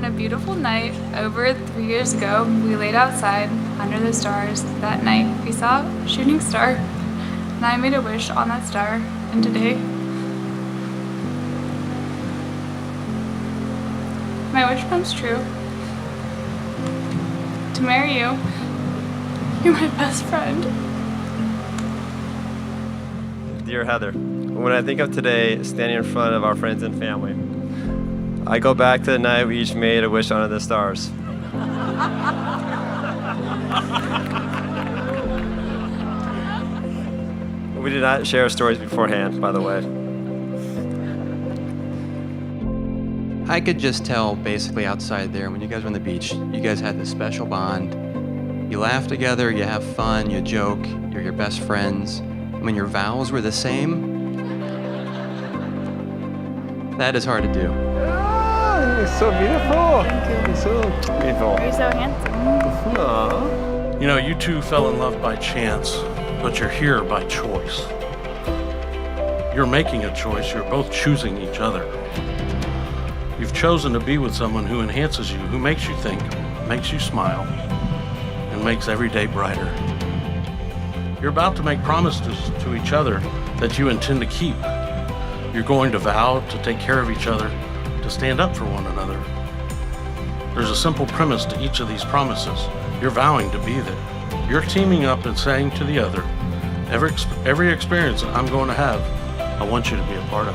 On a beautiful night over 3 years ago, we laid outside under the stars. That night, we saw a shooting star, and I made a wish on that star. And today, my wish comes true. To marry you. You're my best friend. Dear Heather, when I think of today, standing in front of our friends and family, I go back to the night we each made a wish under the stars. We did not share stories beforehand, by the way. I could just tell basically outside there when you guys were on the beach, you guys had this special bond. You laugh together, you have fun, you joke, you're your best friends. When your vows were the same, that is hard to do. It's so beautiful. Thank you. It's so beautiful. You're so handsome. Aww. You know, you two fell in love by chance, but you're here by choice. You're making a choice. You're both choosing each other. You've chosen to be with someone who enhances you, who makes you think, makes you smile, and makes every day brighter. You're about to make promises to each other that you intend to keep. You're going to vow to take care of each other, to stand up for one another. There's a simple premise to each of these promises. You're vowing to be there. You're teaming up and saying to the other, every experience I'm going to have, I want you to be a part of.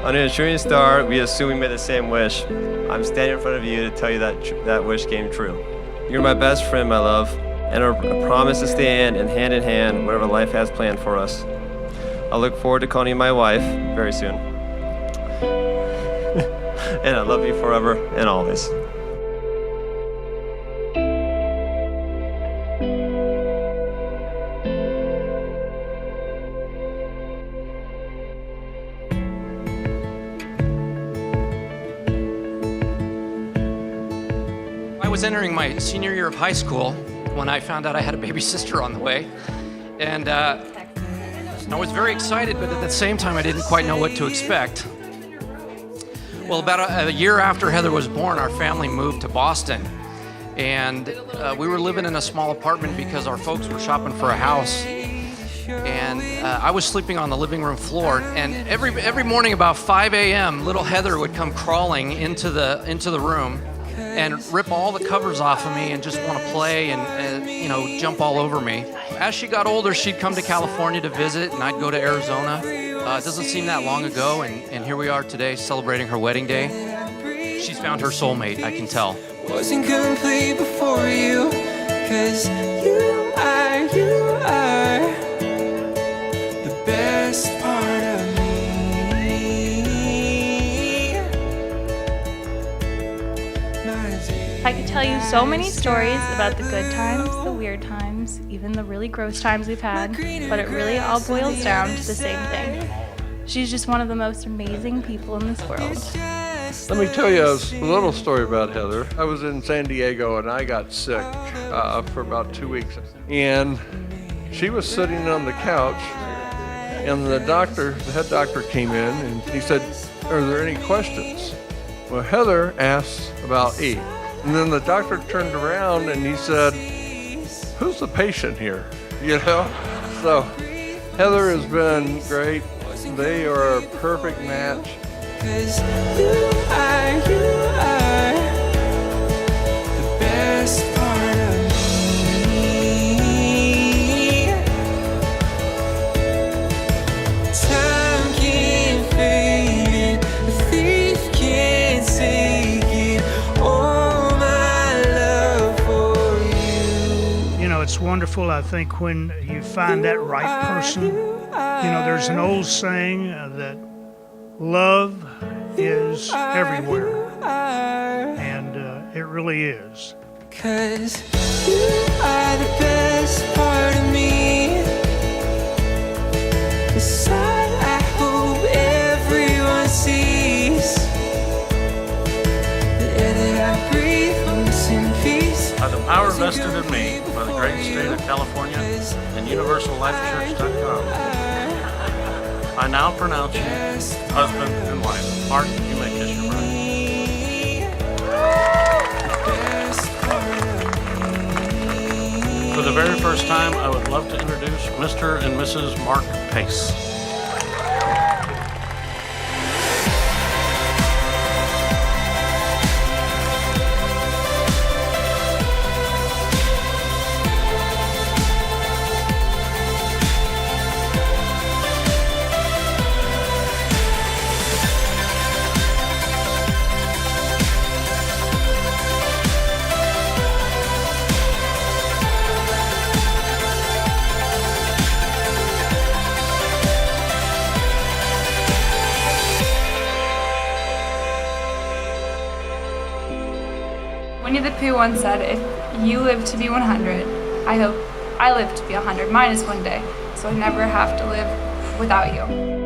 Under a shooting star, we assume we made the same wish. I'm standing in front of you to tell you that wish came true. You're my best friend, my love, and a promise to stand in hand, whatever life has planned for us. I look forward to calling you my wife very soon. And I love you forever and always. I was entering my senior year of high school when I found out I had a baby sister on the way. And I was very excited, but at the same time, I didn't quite know what to expect. Well, about a year after Heather was born, our family moved to Boston. And we were living in a small apartment because our folks were shopping for a house. And I was sleeping on the living room floor. And every morning about 5 a.m., little Heather would come crawling into the room and rip all the covers off of me and just want to play and jump all over me. As she got older, she'd come to California to visit, and I'd go to Arizona. It doesn't seem that long ago, and here we are today celebrating her wedding day. She's found her soulmate, I can tell. Wasn't complete before you, 'cause you are the best part of me. I could tell you so many stories about the good times, the weird times, even the really gross times we've had, but it really all boils down to the same thing. She's just one of the most amazing people in this world. Let me tell you a little story about Heather. I was in San Diego and I got sick for about 2 weeks. And she was sitting on the couch and the head doctor came in and he said, "Are there any questions?" Well, Heather asked about E. And then the doctor turned around and he said, "Who's the patient here?" So Heather has been great. They are a perfect match. 'Cause you are the best part of me. Time can't fade it, the thief can't take it. All my love for you. You know, it's wonderful, I think, when you find that right person. You know, there's an old saying that love is everywhere, and it really is. 'Cause you are the best part of me. The side I hope every power vested in me by the great state of California and UniversalLifeChurch.com, I now pronounce you husband and wife. Marc, you may kiss your bride. For the very first time, I would love to introduce Mr. and Mrs. Marc Pace. Winnie the Pooh once said, if you live to be 100, I hope I live to be 100 minus one day, so I never have to live without you.